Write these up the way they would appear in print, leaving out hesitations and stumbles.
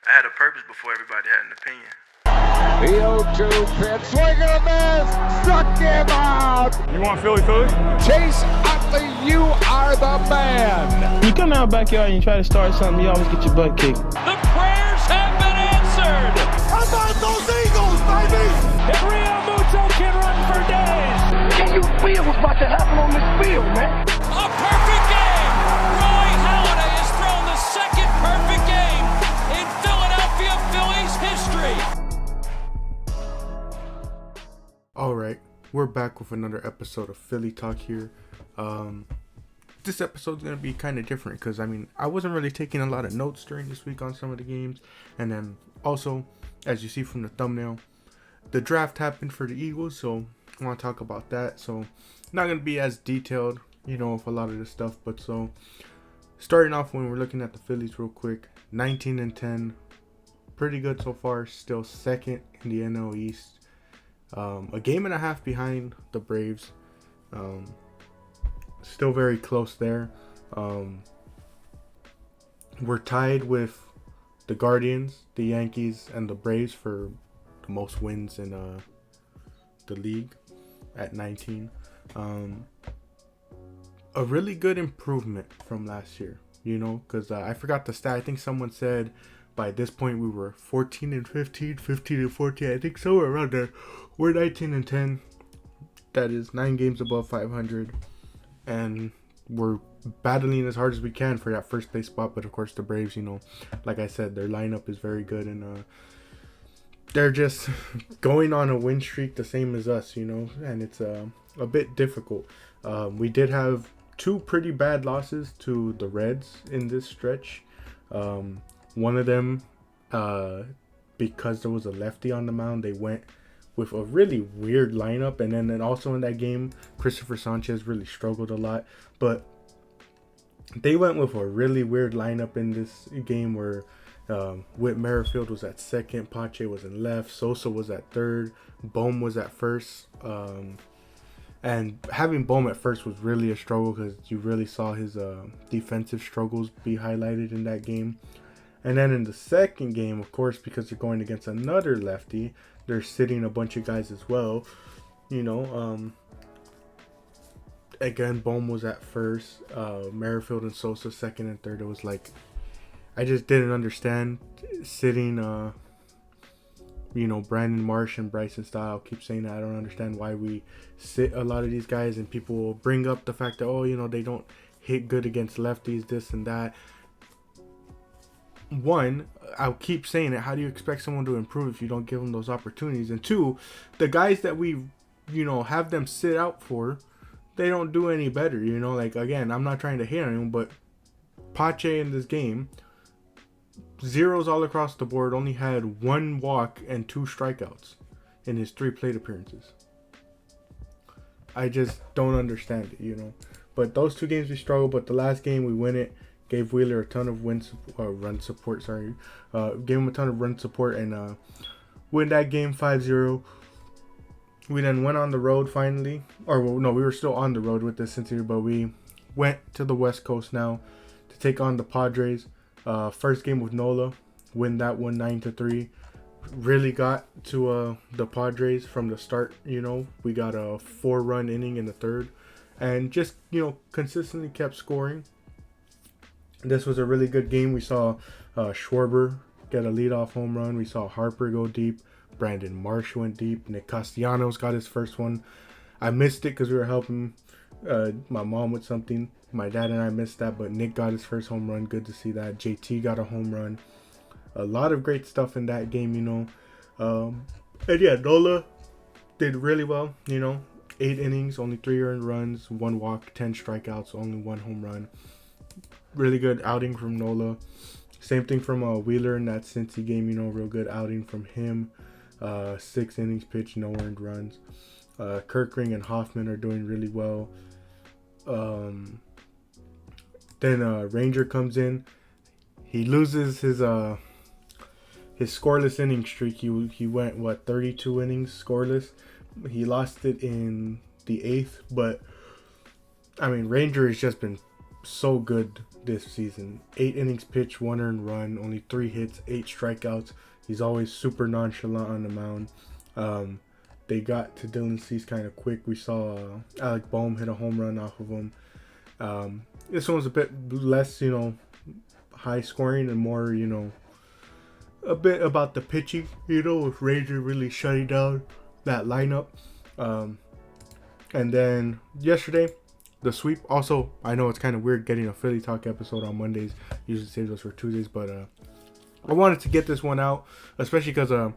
I had a purpose before everybody had an opinion. The 0-2 pitch, swing and a miss, struck him out. You want Philly? Chase Utley, you are the man. You come out backyard and you try to start something, you always get your butt kicked. The prayers have been answered. How about those Eagles, baby? And Rio Muto can run for days. Can you feel what's about to happen on this field, man? A perfect game. Roy Halladay has thrown the second perfect game in Philadelphia Phillies history. Alright, we're back with another episode of Philly Talk here. This episode's going to be kind of different because, I wasn't really taking a lot of notes during this week on some of the games. And then also, as you see from the thumbnail, the draft happened for the Eagles, so I want to talk about that. So, not going to be as detailed, with a lot of this stuff. But so, starting off when we're looking at the Phillies real quick, 19-10, pretty good so far, still second in the NL East. A game and a half behind the Braves. Still very close there. We're tied with the Guardians, the Yankees, and the Braves for the most wins in the league at 19. A really good improvement from last year, because I forgot the stat. I think someone said by this point we were 14-15, 15-14. I think somewhere around there. We're 19-10. That is 9 games above 500. And we're battling as hard as we can for that first place spot. But of course the Braves, like I said, their lineup is very good. And they're just going on a win streak the same as us, and it's a bit difficult. We did have 2 pretty bad losses to the Reds in this stretch. One of them, because there was a lefty on the mound, they went with a really weird lineup. And then also in that game, Christopher Sanchez really struggled a lot. But they went with a really weird lineup in this game where Whit Merrifield was at second, Pache was in left, Sosa was at third, Bohm was at first. And having Bohm at first was really a struggle because you really saw his defensive struggles be highlighted in that game. And then in the second game, of course, because they're going against another lefty, they're sitting a bunch of guys as well. Again, Bohm was at first, Merrifield and Sosa second and third. It was like, I just didn't understand sitting, Brandon Marsh and Bryson Stott. I'll keep saying that. I don't understand why we sit a lot of these guys, and people will bring up the fact that, they don't hit good against lefties, this and that. One, I'll keep saying it. How do you expect someone to improve if you don't give them those opportunities? And two, the guys that we, have them sit out for, they don't do any better. Again, I'm not trying to hate on him, but Pache in this game, zeros all across the board, only had 1 walk and 2 strikeouts in his 3 plate appearances. I just don't understand it, But those 2 games we struggled, but the last game we win it. Gave Wheeler a ton of run support. Gave him a ton of run support and win that game 5-0. We then went on the road finally. We were still on the road with this Cincinnati, but we went to the West Coast now to take on the Padres. First game with Nola, win that one 9-3. Really got to the Padres from the start. We got a 4-run inning in the third, and just consistently kept scoring. This was a really good game. We saw Schwarber get a leadoff home run. We saw Harper go deep. Brandon Marsh went deep. Nick Castellanos got his first one. I missed it because we were helping my mom with something. My dad and I missed that, but Nick got his first home run. Good to see that. JT got a home run. A lot of great stuff in that game, And yeah, Nola did really well, 8 innings, only 3 earned runs, 1 walk, 10 strikeouts, only 1 home run. Really good outing from Nola. Same thing from Wheeler in that Cincy game, real good outing from him. 6 innings pitched, no earned runs. Kirkring and Hoffman are doing really well. Then Ranger comes in. He loses his scoreless inning streak. He went 32 innings scoreless. He lost it in the 8th, but Ranger has just been so good this season. 8 innings pitched, 1 earned run, only 3 hits, 8 strikeouts. He's always super nonchalant on the mound. They got to Dylan Cease kind of quick. We saw Alec Boehm hit a home run off of him. This one was a bit less, high scoring and more, a bit about the pitching, with Ranger really shutting down that lineup. And then yesterday, the sweep. Also, I know it's kind of weird getting a Philly Talk episode on Mondays. Usually saves us for Tuesdays, but I wanted to get this one out, especially because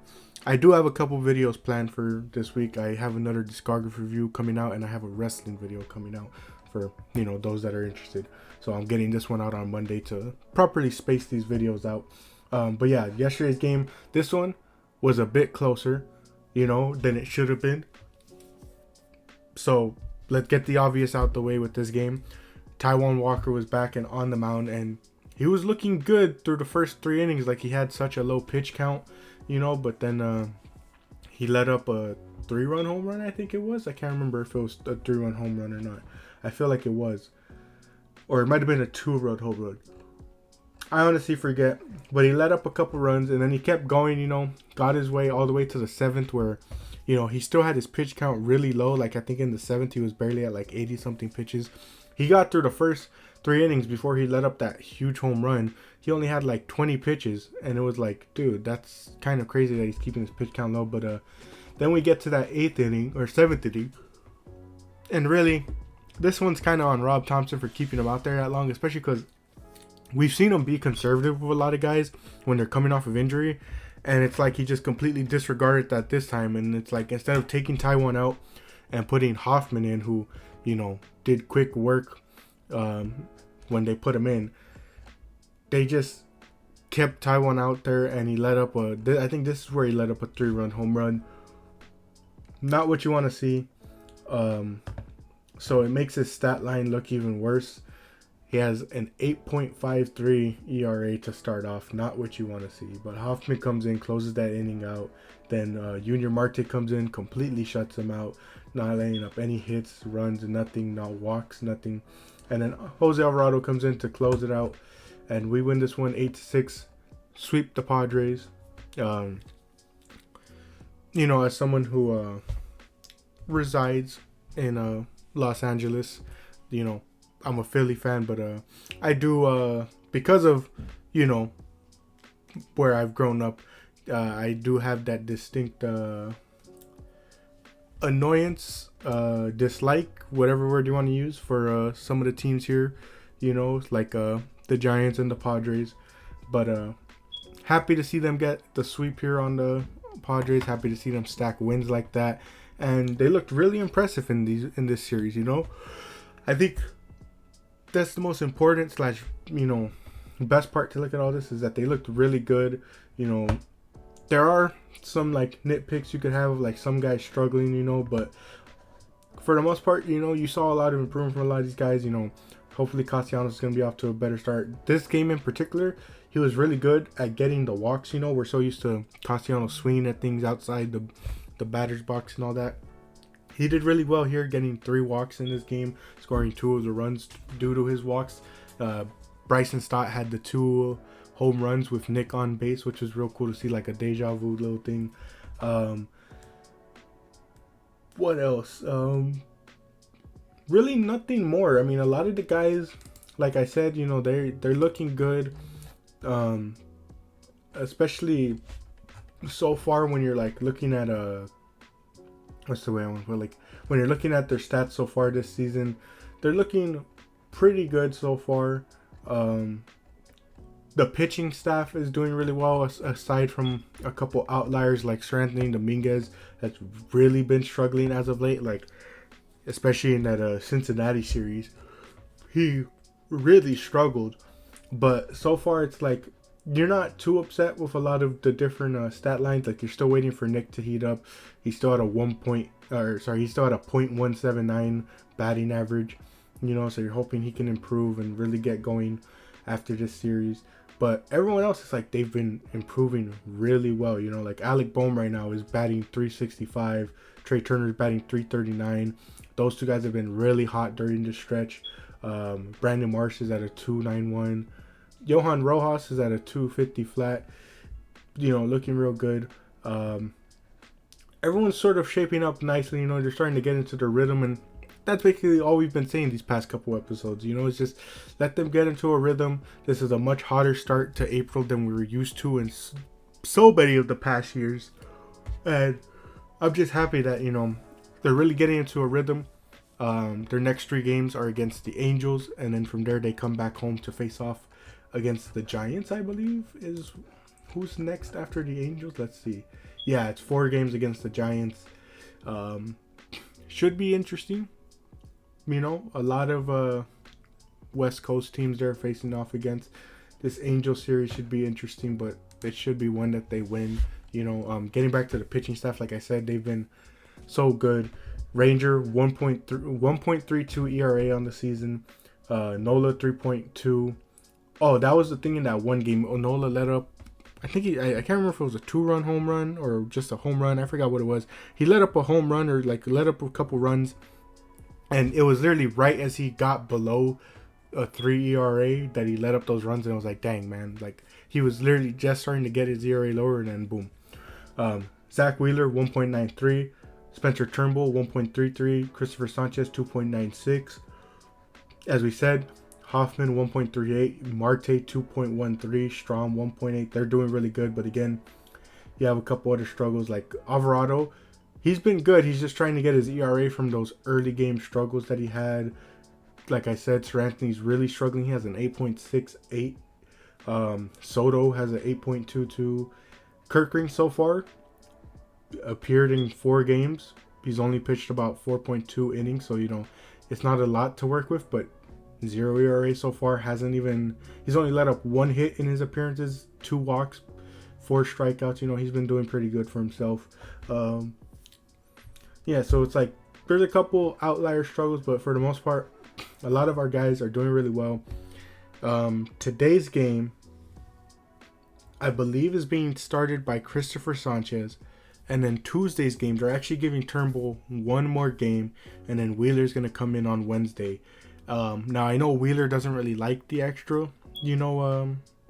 I do have a couple videos planned for this week. I have another discography review coming out, and I have a wrestling video coming out for, those that are interested. So I'm getting this one out on Monday to properly space these videos out. But yeah, yesterday's game, this one was a bit closer, than it should have been. So let's get the obvious out the way with this game. Taijuan Walker was back and on the mound, and he was looking good through the first 3 innings. Like, he had such a low pitch count, but then he let up a 3-run home run, I think it was. I can't remember if it was a 3-run home run or not. I feel like it was. Or it might have been a 2-run home run. I honestly forget. But he let up a couple runs, and then he kept going, got his way all the way to the 7th, where, he still had his pitch count really low. Like, I think in the 7th, he was barely at like 80-something pitches. He got through the first 3 innings before he let up that huge home run. He only had like 20 pitches, and it was like, dude, that's kind of crazy that he's keeping his pitch count low. But then we get to that 8th inning or 7th inning, and really, this one's kind of on Rob Thompson for keeping him out there that long, especially because we've seen him be conservative with a lot of guys when they're coming off of injury, and it's like he just completely disregarded that this time. And it's like, instead of taking Taijuan out and putting Hoffman in, who did quick work when they put him in, they just kept Taijuan out there, and he let up I think this is where he let up a 3-run home run. Not what you want to see. So it makes his stat line look even worse. He has an 8.53 ERA to start off. Not what you want to see. But Hoffman comes in, closes that inning out. Then Junior Marte comes in, completely shuts him out. Not laying up any hits, runs, nothing. Not walks, nothing. And then Jose Alvarado comes in to close it out. And we win this one 8-6. Sweep the Padres. As someone who resides in Los Angeles, I'm a Philly fan, but I do, because of, where I've grown up, I do have that distinct annoyance, dislike, whatever word you want to use, for some of the teams here, like the Giants and the Padres. But happy to see them get the sweep here on the Padres. Happy to see them stack wins like that. And they looked really impressive in this series, I think that's the most important / best part to look at all this, is that they looked really good. There are some like nitpicks you could have, like some guys struggling, but for the most part, you saw a lot of improvement from a lot of these guys. Hopefully Castellanos is going to be off to a better start. This game in particular, he was really good at getting the walks. We're so used to Castellanos swinging at things outside the batter's box and all that. He did really well here, getting 3 walks in this game, scoring 2 of the runs due to his walks. Bryson Stott had the 2 home runs with Nick on base, which was real cool to see, like a deja vu little thing. What else? Really nothing more. I mean, a lot of the guys, like I said, they're looking good. Especially so far when you're like looking at what's the way I want to put it? Like, when you're looking at their stats so far this season, they're looking pretty good so far. The pitching staff is doing really well, aside from a couple outliers like Sir Anthony Dominguez, that's really been struggling as of late, like especially in that Cincinnati series. He really struggled, but so far it's like you're not too upset with a lot of the different stat lines. Like, you're still waiting for Nick to heat up. He's still at a he's still at a .179 batting average. So you're hoping he can improve and really get going after this series. But everyone else is like, they've been improving really well. Like Alec Boehm right now is batting .365. Trey Turner's batting .339. Those 2 guys have been really hot during this stretch. Brandon Marsh is at a 291. Johan Rojas is at a 250 flat. Looking real good. Everyone's sort of shaping up nicely. They're starting to get into their rhythm, and that's basically all we've been saying these past couple episodes. It's just let them get into a rhythm. This is a much hotter start to April than we were used to in so many of the past years, and I'm just happy that they're really getting into a rhythm. Their next 3 games are against the Angels, and then from there they come back home to face off against the Giants, I believe, is who's next after the Angels. Let's see. Yeah, it's 4 games against the Giants. Should be interesting. A lot of West Coast teams they're facing off against. This Angel series should be interesting, but it should be one that they win. Getting back to the pitching staff, like I said, they've been so good. Ranger 1.32 ERA on the season. Nola 3.2. Oh, that was the thing in that one game. Nola let up, I think I can't remember if it was a 2-run home run or just a home run. I forgot what it was. He let up a home run or let up a couple runs, and it was literally right as he got below a 3 ERA that he let up those runs, and I was like, dang, man. He was literally just starting to get his ERA lower, and then boom. Zach Wheeler 1.93. Spencer Turnbull 1.33. Christopher Sanchez 2.96. As we said, Hoffman 1.38, Marte 2.13, Strom 1.8. They're doing really good, but again, you have a couple other struggles like Alvarado. He's been good. He's just trying to get his ERA from those early game struggles that he had. Like I said, Sir Anthony's really struggling. He has an 8.68. Soto has an 8.22. Kirkring so far appeared in 4 games. He's only pitched about 4.2 innings, so it's not a lot to work with, but 0 ERA so far. He's only let up 1 hit in his appearances, 2 walks, 4 strikeouts. He's been doing pretty good for himself. So it's like there's a couple outlier struggles, but for the most part, a lot of our guys are doing really well. Today's game, I believe, is being started by Christopher Sanchez, and then Tuesday's game, they're actually giving Turnbull 1 more game, and then Wheeler's going to come in on Wednesday. Now, I know Wheeler doesn't really like the extra,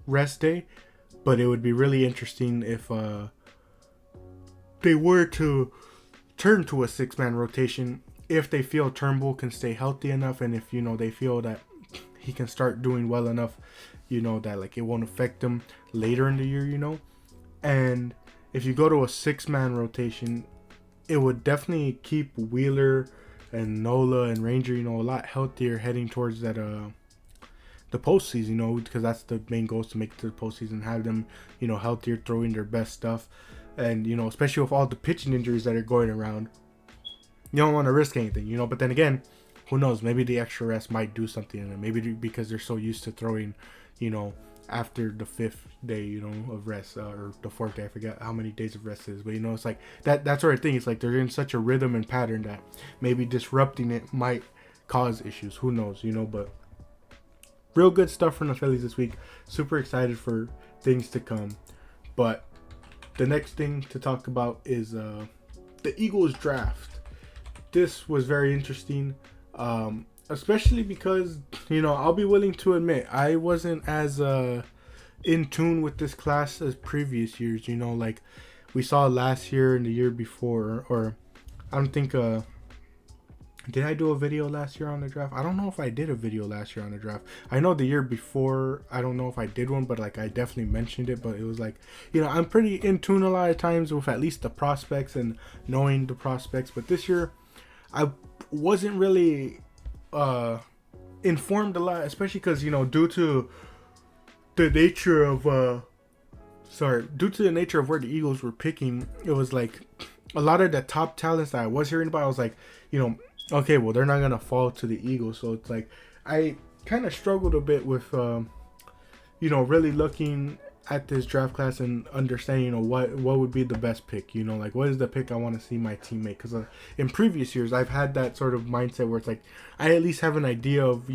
rest day, but it would be really interesting if they were to turn to a 6-man rotation if they feel Turnbull can stay healthy enough, and if, they feel that he can start doing well enough, that it won't affect them later in the year, And if you go to a 6-man rotation, it would definitely keep Wheeler and Nola and Ranger, a lot healthier heading towards that the postseason, because that's the main goal, is to make it to the postseason, have them, healthier, throwing their best stuff, and especially with all the pitching injuries that are going around, you don't want to risk anything, But then again, who knows? Maybe the extra rest might do something, and maybe because they're so used to throwing, after the 5th day, of rest, or the 4th day. I forget how many days of rest it is, but it's like that sort of thing. It's like they're in such a rhythm and pattern that maybe disrupting it might cause issues. Who knows, but real good stuff from the Phillies this week. Super excited for things to come. But the next thing to talk about is the Eagles draft. This was very interesting, especially because, I'll be willing to admit I wasn't as in tune with this class as previous years. Like we saw last year and the year before, or I don't think did I do a video last year on the draft? I don't know if I did a video last year on the draft. I know the year before, I don't know if I did one, but I definitely mentioned it. But it was I'm pretty in tune a lot of times with at least the prospects and knowing the prospects. But this year I wasn't really informed a lot, especially because due to the nature of where the Eagles were picking, it was a lot of the top talents that I was hearing about, I was okay, well, they're not gonna fall to the Eagles. So it's I kind of struggled a bit with really looking at this draft class and understanding what would be the best pick, what is the pick I want to see my team make, because in previous years I've had that sort of mindset where it's I at least have an idea of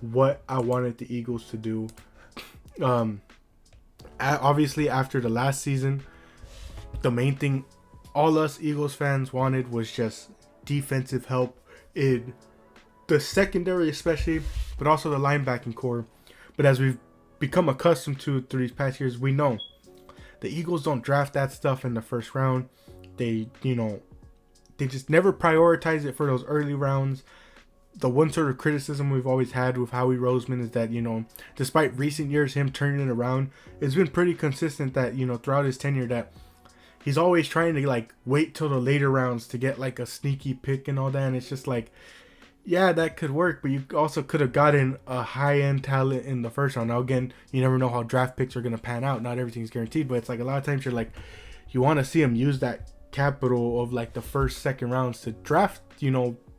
what I wanted the Eagles to do. Obviously after the last season, the main thing all us Eagles fans wanted was just defensive help in the secondary especially, but also the linebacking core. But as we've become accustomed to through these past years, we know the Eagles don't draft that stuff in the first round. They just never prioritize it for those early rounds. The one sort of criticism we've always had with Howie Roseman is that, despite recent years him turning it around, it's been pretty consistent that, throughout his tenure that he's always trying to like wait till the later rounds to get like a sneaky pick and all that. And it's just like, yeah, that could work, but you also could have gotten a high-end talent in the first round. Now, again, you never know how draft picks are going to pan out. Not everything's guaranteed, but it's like a lot of times you're like, you want to see him use that capital of like the first, second rounds to draft,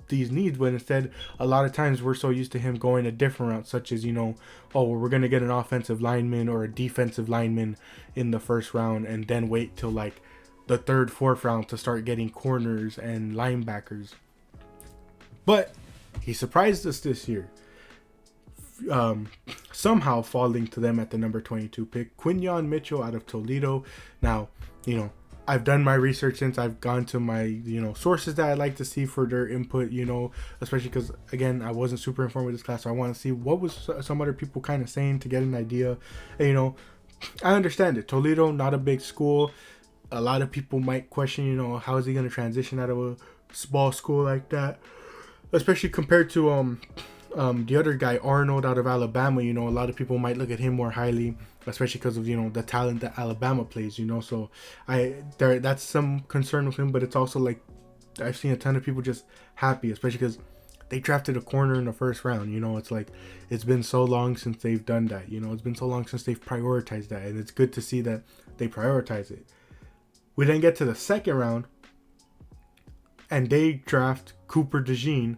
these needs. But instead, a lot of times we're so used to him going a different route, such as, we're going to get an offensive lineman or a defensive lineman in the first round and then wait till like the third, fourth round to start getting corners and linebackers. But he surprised us this year, somehow falling to them at the number 22 pick, Quinyon Mitchell out of Toledo. Now, I've done my research since. I've gone to my, sources that I like to see for their input, especially because, again, I wasn't super informed with this class, so I want to see what was some other people kind of saying to get an idea. And, I understand it. Toledo, not a big school. A lot of people might question, how is he going to transition out of a small school like that? Especially compared to the other guy, Arnold, out of Alabama. A lot of people might look at him more highly, especially because of the talent that Alabama plays. So that's some concern with him, but it's also like I've seen a ton of people just happy, especially because they drafted a corner in the first round. It's like it's been so long since they've done that. It's been so long since they've prioritized that, and it's good to see that they prioritize it. We then get to the second round, and they draft Cooper DeJean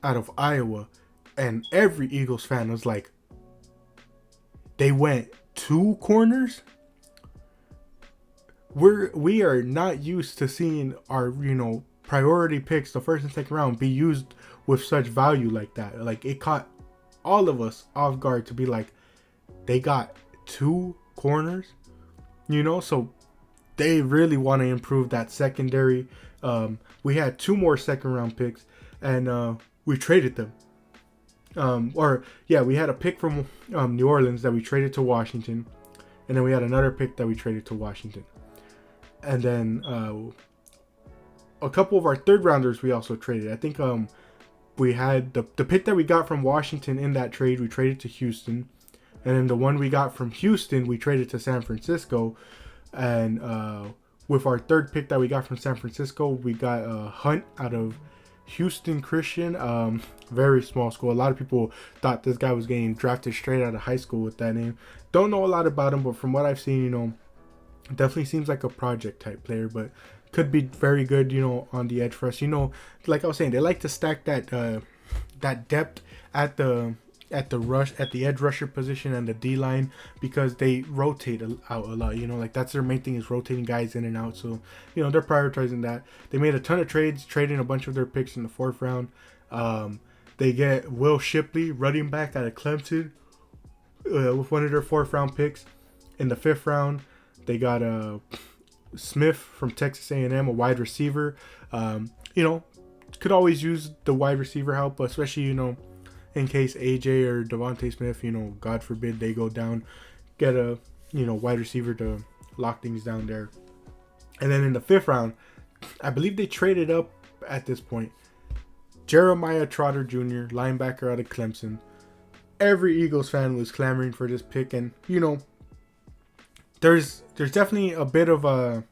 out of Iowa, and every Eagles fan was like, they went 2 corners? We are not used to seeing our, priority picks, the first and second round, be used with such value like that. Like, it caught all of us off guard to be like, they got 2 corners, so they really want to improve that secondary. We had 2 more second round picks, and we traded them. We had a pick from New Orleans that we traded to Washington, and then we had another pick that we traded to Washington. And then a couple of our third rounders we also traded. I think we had the pick that we got from Washington in that trade, we traded to Houston. And then the one we got from Houston, we traded to San Francisco. And with our third pick that we got from San Francisco, we got Hunt out of Houston Christian. Very small school. A lot of people thought this guy was getting drafted straight out of high school with that name. Don't know a lot about him, but from what I've seen, definitely seems like a project type player, but could be very good, on the edge for us. Like I was saying, they like to stack that depth at the edge rusher position and the D line, because they rotate out a lot. Like that's their main thing, is rotating guys in and out. So they're prioritizing that. They made a ton of trades, trading a bunch of their picks in the 4th round. They get Will Shipley, running back out of Clemson, with one of their 4th round picks. In the 5th round, they got Smith from Texas A&M, a wide receiver. Could always use the wide receiver help, especially in case AJ or Devontae Smith, God forbid they go down, get a wide receiver to lock things down there. And then in the 5th round, I believe they traded up at this point. Jeremiah Trotter Jr., linebacker out of Clemson. Every Eagles fan was clamoring for this pick, and there's definitely a bit of a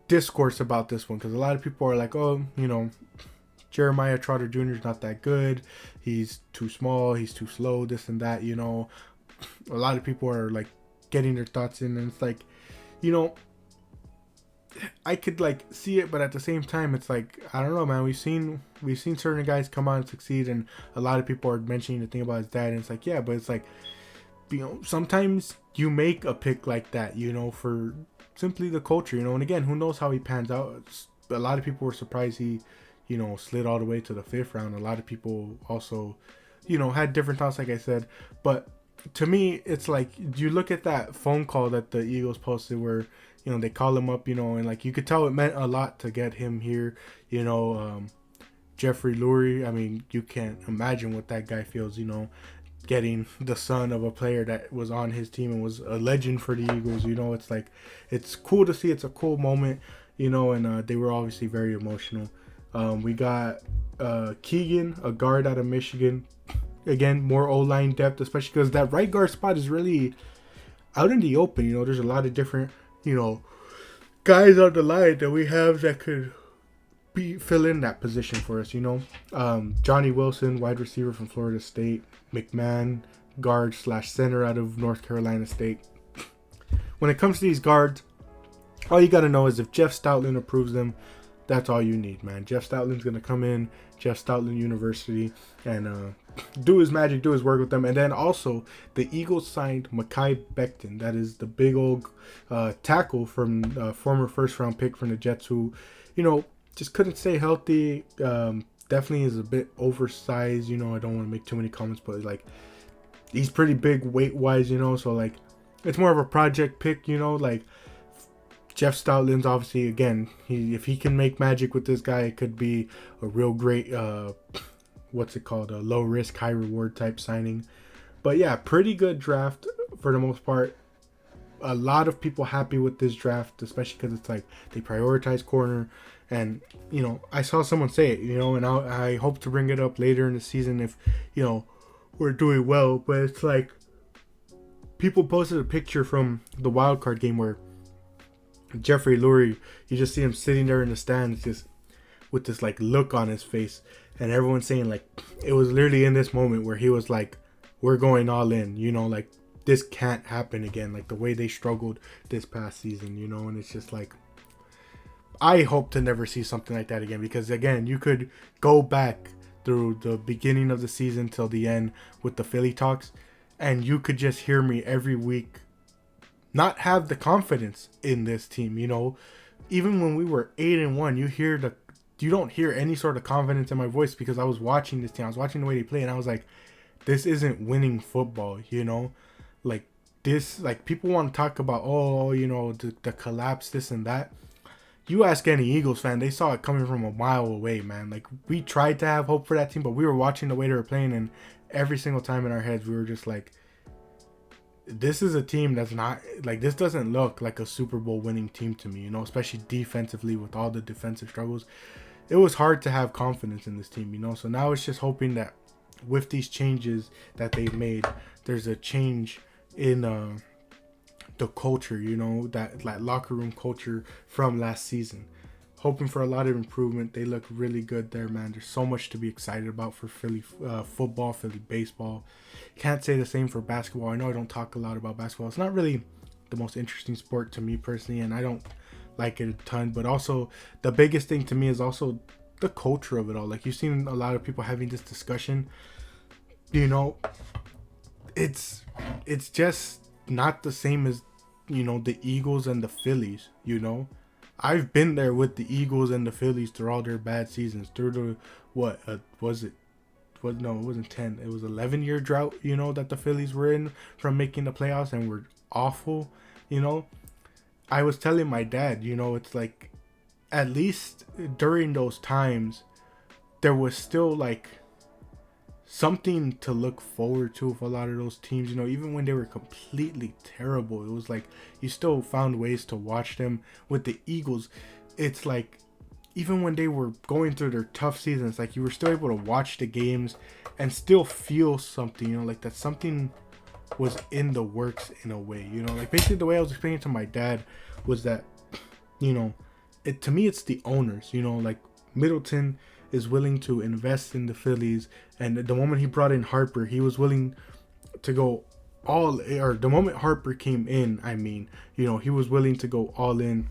discourse about this one, because a lot of people are like, Jeremiah Trotter Jr. is not that good. He's too small. He's too slow. This and that. A lot of people are like getting their thoughts in, and it's like, I could like see it, but at the same time, it's like, I don't know, man. We've seen certain guys come out and succeed, and a lot of people are mentioning the thing about his dad, and it's like, yeah, but it's like, sometimes you make a pick like that, for simply the culture, and again, who knows how he pans out. A lot of people were surprised he slid all the way to the 5th round. A lot of people also, had different thoughts, like I said. But to me, it's like, you look at that phone call that the Eagles posted where, they call him up, and like, you could tell it meant a lot to get him here. Jeffrey Lurie, I mean, you can't imagine what that guy feels, you know, getting the son of a player that was on his team and was a legend for the Eagles. You know, it's like, it's cool to see. It's a cool moment, you know, and they were obviously very emotional. We got Keegan, a guard out of Michigan. Again, more O-line depth, especially because that right guard spot is really out in the open. You know, there's a lot of different, you know, guys on the line that we have that could fill in that position for us, you know. Johnny Wilson, wide receiver from Florida State. McMahon, guard / center out of North Carolina State. When it comes to these guards, all you got to know is if Jeff Stoutland approves them, that's all you need, man. Jeff Stoutland's going to come in, Jeff Stoutland University, and do his magic, do his work with them. And then also, the Eagles signed Mekhi Becton. That is the big old tackle from former first-round pick from the Jets who, you know, just couldn't stay healthy. Definitely is a bit oversized, you know. I don't want to make too many comments, but like, he's pretty big weight-wise, you know. So like, it's more of a project pick, you know. Like, Jeff Stoutland's obviously, again, if he can make magic with this guy, it could be a real great, what's it called, a low risk, high reward type signing. But yeah, pretty good draft for the most part. A lot of people happy with this draft, especially because it's like they prioritize corner. And, you know, I saw someone say it, you know, and I hope to bring it up later in the season if, you know, we're doing well. But it's like, people posted a picture from the wild card game where Jeffrey Lurie, you just see him sitting there in the stands just with this like look on his face, and everyone's saying like it was literally in this moment where he was like, we're going all in, you know, like this can't happen again, like the way they struggled this past season, you know. And it's just like, I hope to never see something like that again, because again, you could go back through the beginning of the season till the end with the Philly talks, and you could just hear me every week not have the confidence in this team, you know. Even when we were 8-1, you don't hear any sort of confidence in my voice, because I was watching this team. I was watching the way they play, and I was like, this isn't winning football, you know. Like this, like people want to talk about, oh, you know, the collapse, this and that. You ask any Eagles fan, they saw it coming from a mile away, man. Like, we tried to have hope for that team, but we were watching the way they were playing, and every single time in our heads, we were just like, this is a team that's not, like, this doesn't look like a Super Bowl winning team to me, you know, especially defensively with all the defensive struggles. It was hard to have confidence in this team, you know. So now it's just hoping that with these changes that they've made, there's a change in the culture, you know, that locker room culture from last season. Hoping for a lot of improvement. They look really good there, man. There's so much to be excited about for Philly football, Philly baseball. Can't say the same for basketball. I know I don't talk a lot about basketball. It's not really the most interesting sport to me personally, and I don't like it a ton. But also, the biggest thing to me is also the culture of it all. Like, you've seen a lot of people having this discussion. You know, it's just not the same as, you know, the Eagles and the Phillies, you know. I've been there with the Eagles and the Phillies through all their bad seasons. Through the, no, it wasn't 10. It was 11-year drought, you know, that the Phillies were in from making the playoffs and were awful, you know. I was telling my dad, you know, it's like, at least during those times, there was still, like, something to look forward to with a lot of those teams, you know. Even when they were completely terrible, it was like you still found ways to watch them. With the Eagles, it's like even when they were going through their tough seasons, like you were still able to watch the games and still feel something, you know, like that something was in the works in a way, you know. Like, basically the way I was explaining to my dad was that, you know, to me it's the owners, you know, like Middleton is willing to invest in the Phillies, and the moment he brought in Harper, he was willing to go the moment Harper came in, I mean, you know, he was willing to go all in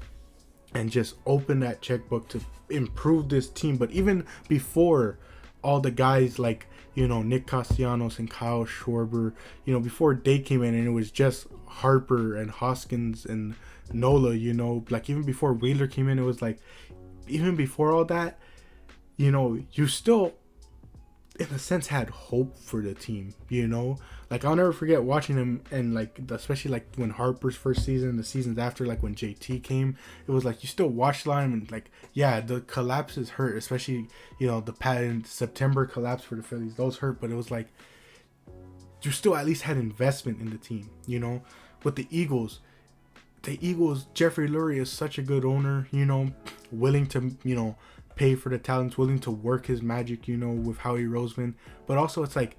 and just open that checkbook to improve this team. But even before all the guys like, you know, Nick Castellanos and Kyle Schwarber, you know, before they came in and it was just Harper and Hoskins and Nola, you know, like even before Wheeler came in, it was like, even before all that, you know, you still in a sense, had hope for the team, you know? Like, I'll never forget watching him, and, like, especially, like, when Harper's first season, the seasons after, like, when JT came, it was, like, you still watch line, and, like, yeah, the collapses hurt, especially, you know, the September collapse for the Phillies, those hurt, but it was, like, you still at least had investment in the team, you know? With the Eagles, Jeffrey Lurie is such a good owner, you know, willing to, you know, pay for the talents, willing to work his magic, you know, with Howie Roseman. But also, it's like,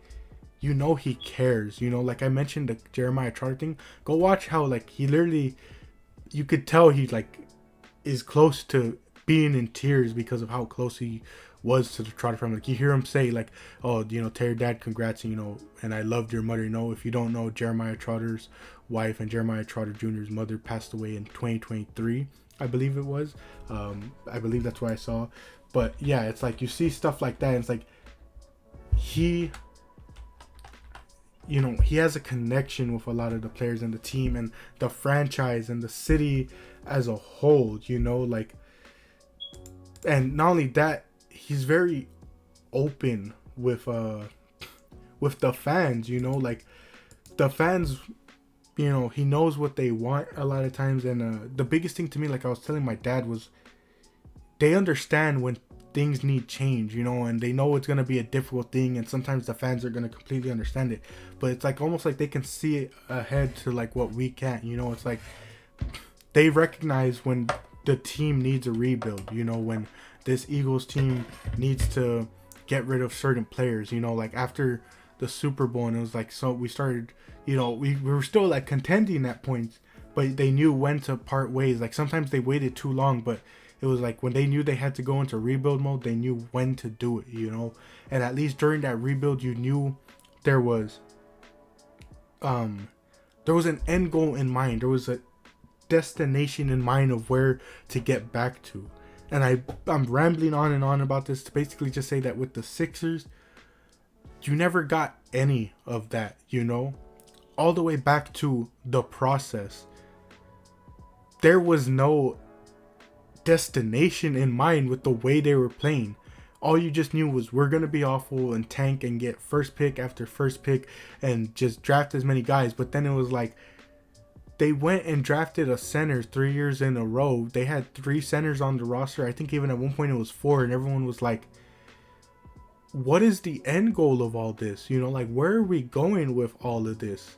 you know, he cares, you know, like I mentioned the Jeremiah Trotter thing. Go watch how, like, he literally, you could tell he, like, is close to being in tears because of how close he was to the Trotter family. Like, you hear him say, like, oh, you know, tell your dad congrats, you know, and I loved your mother. You know, if you don't know, Jeremiah Trotter's wife and Jeremiah Trotter Jr.'s mother passed away in 2023, I believe it was. I believe that's what I saw. But yeah, it's like you see stuff like that, and it's like he, you know, he has a connection with a lot of the players and the team and the franchise and the city as a whole, you know, like, and not only that, he's very open with the fans, you know, like the fans, you know, he knows what they want a lot of times. And the biggest thing to me, like I was telling my dad, was they understand when things need change, you know, and they know it's going to be a difficult thing, and sometimes the fans are going to completely understand it, but it's like almost like they can see it ahead to like what we can't, you know. It's like they recognize when the team needs a rebuild, you know, when this Eagles team needs to get rid of certain players, you know, like after the Super Bowl, and it was like, so we started, you know, we were still like contending at points, but they knew when to part ways. Like sometimes they waited too long, but it was like when they knew they had to go into rebuild mode, they knew when to do it, you know. And at least during that rebuild, you knew there was an end goal in mind. There was a destination in mind of where to get back to. And I'm rambling on and on about this to basically just say that with the Sixers, you never got any of that, you know. All the way back to the process, there was no destination in mind with the way they were playing. All you just knew was, we're gonna be awful and tank and get first pick after first pick and just draft as many guys. But then it was like, they went and drafted a center 3 years in a row. They had 3 centers on the roster. I think even at one point it was 4, and everyone was like, what is the end goal of all this? You know, like, where are we going with all of this?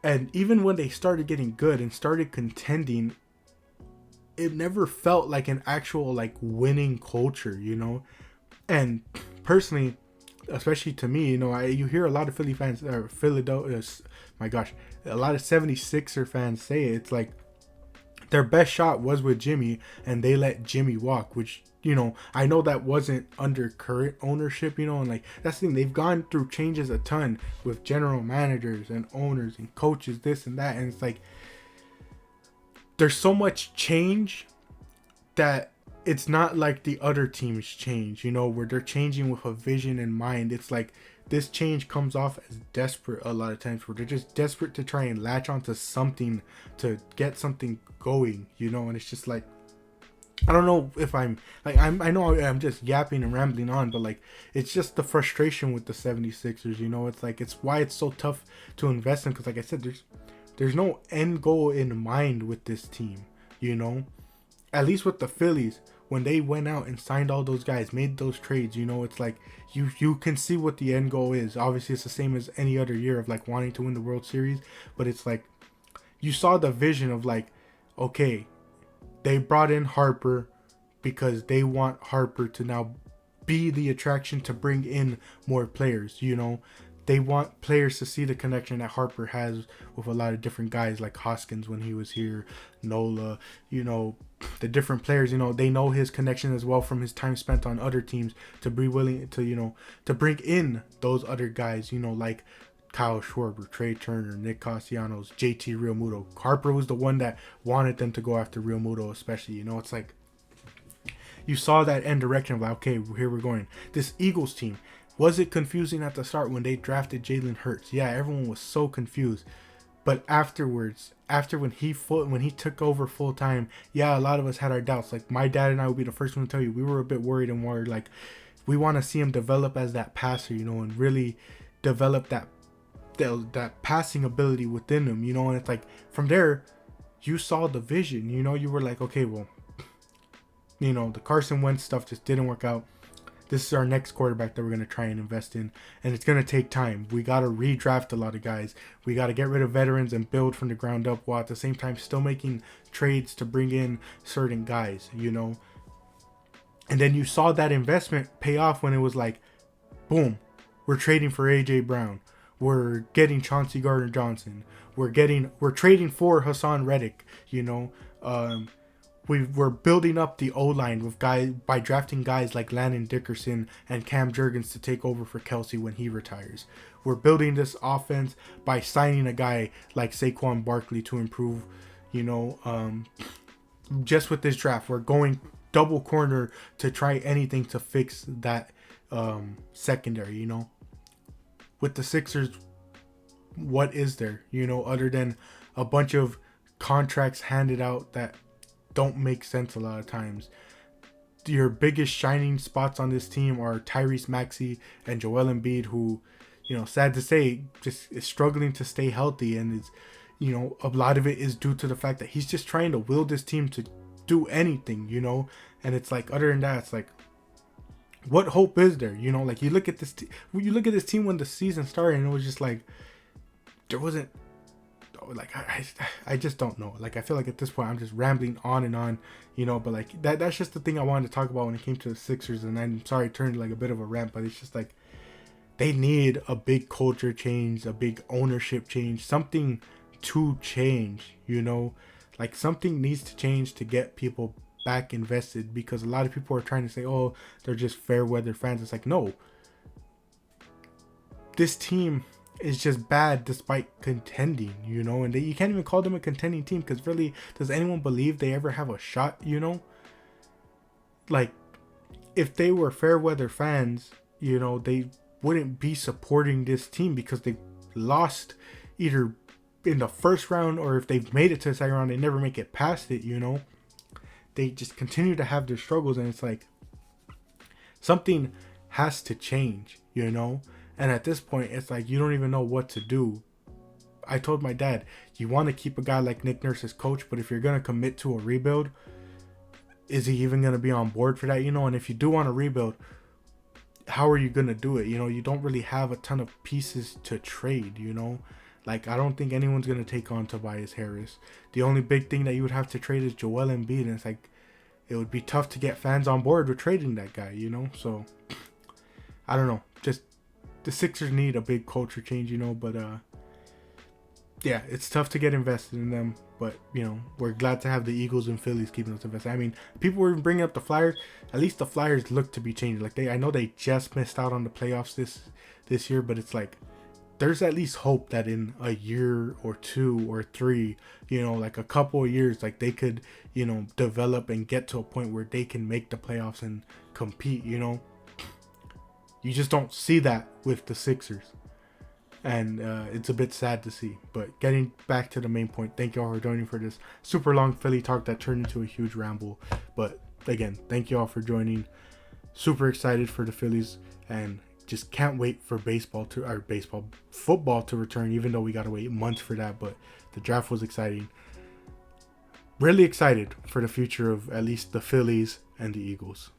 And even when they started getting good and started contending, it never felt like an actual like winning culture, you know. And personally, especially to me, you know, you hear a lot of Philly fans, or Philadelphia, my gosh, a lot of 76er fans say it. It's like their best shot was with Jimmy, and they let Jimmy walk, which, you know, I know that wasn't under current ownership, you know, and like that's the thing, they've gone through changes a ton with general managers and owners and coaches, this and that, and it's like there's so much change that it's not like the other teams change, you know, where they're changing with a vision in mind. It's like this change comes off as desperate a lot of times, where they're just desperate to try and latch onto something to get something going, you know. And it's just like, I don't know if I know I'm just yapping and rambling on, but like, it's just the frustration with the 76ers, you know. It's like, it's why it's so tough to invest in, because like I said, there's no end goal in mind with this team, you know. At least with the Phillies, when they went out and signed all those guys, made those trades, you know, it's like you can see what the end goal is. Obviously, it's the same as any other year of like wanting to win the World Series, but it's like you saw the vision of like, okay, they brought in Harper because they want Harper to now be the attraction to bring in more players, you know. They want players to see the connection that Harper has with a lot of different guys, like Hoskins when he was here, Nola, you know, the different players, you know, they know his connection as well from his time spent on other teams, to be willing to, you know, to bring in those other guys, you know, like Kyle Schwarber, Trey Turner, Nick Castellanos, JT Realmuto. Harper was the one that wanted them to go after Realmuto especially, you know. It's like you saw that end direction of like, okay, here we're going. This Eagles team, was it confusing at the start when they drafted Jalen Hurts? Yeah, everyone was so confused. But afterwards, when he took over full time, yeah, a lot of us had our doubts. Like my dad and I would be the first one to tell you, we were a bit worried, and we're like, we want to see him develop as that passer, you know, and really develop that passing ability within him, you know. And it's like from there, you saw the vision, you know. You were like, okay, well, you know, the Carson Wentz stuff just didn't work out. This is our next quarterback that we're going to try and invest in, and it's going to take time. We got to redraft a lot of guys. We got to get rid of veterans and build from the ground up, while at the same time still making trades to bring in certain guys, you know. And then you saw that investment pay off when it was like, boom, we're trading for A.J. Brown. We're getting Chauncey Gardner-Johnson. We're trading for Hassan Reddick, you know. We're building up the O-line with guys by drafting guys like Landon Dickerson and Cam Jurgens to take over for Kelsey when he retires. We're building this offense by signing a guy like Saquon Barkley to improve, you know. Just with this draft, we're going double corner to try anything to fix that secondary, you know. With the Sixers, what is there, you know, other than a bunch of contracts handed out that don't make sense a lot of times? Your biggest shining spots on this team are Tyrese Maxey and Joel Embiid, who, you know, sad to say, just is struggling to stay healthy, and is, you know, a lot of it is due to the fact that he's just trying to will this team to do anything, you know. And it's like, other than that, it's like, what hope is there, you know? Like, you look at this team when the season started, and it was just like, there wasn't, like, I just don't know. Like, I feel like at this point I'm just rambling on and on, you know. But like, that's just the thing I wanted to talk about when it came to the Sixers. And I'm sorry it turned like a bit of a rant, but it's just like, they need a big culture change, a big ownership change, something to change, you know. Like, something needs to change to get people back invested, because a lot of people are trying to say, oh, they're just fair weather fans. It's like, no, this team is just bad despite contending, you know. And you can't even call them a contending team, because really, does anyone believe they ever have a shot, you know? Like, if they were fair weather fans, you know, they wouldn't be supporting this team, because they lost either in the first round, or if they've made it to the second round, they never make it past it, you know. They just continue to have their struggles, and it's like, something has to change, you know. And at this point, it's like, you don't even know what to do. I told my dad, you want to keep a guy like Nick Nurse as coach, but if you're going to commit to a rebuild, is he even going to be on board for that, you know? And if you do want to rebuild, how are you going to do it? You know, you don't really have a ton of pieces to trade, you know? Like, I don't think anyone's going to take on Tobias Harris. The only big thing that you would have to trade is Joel Embiid, and it's like, it would be tough to get fans on board with trading that guy, you know? So, I don't know. Just, the Sixers need a big culture change, you know? But, yeah, it's tough to get invested in them. But, you know, we're glad to have the Eagles and Phillies keeping us invested. I mean, people were bringing up the Flyers. At least the Flyers look to be changing. Like, I know they just missed out on the playoffs this year, but it's like, there's at least hope that in a year or 2 or 3, you know, like a couple of years, like, they could, you know, develop and get to a point where they can make the playoffs and compete, you know. You just don't see that with the Sixers. And it's a bit sad to see. But getting back to the main point, thank you all for joining for this super long Philly talk that turned into a huge ramble. But again, thank you all for joining. Super excited for the Phillies, and just can't wait for football to return, even though we got to wait months for that. But the draft was exciting. Really excited for the future of at least the Phillies and the Eagles.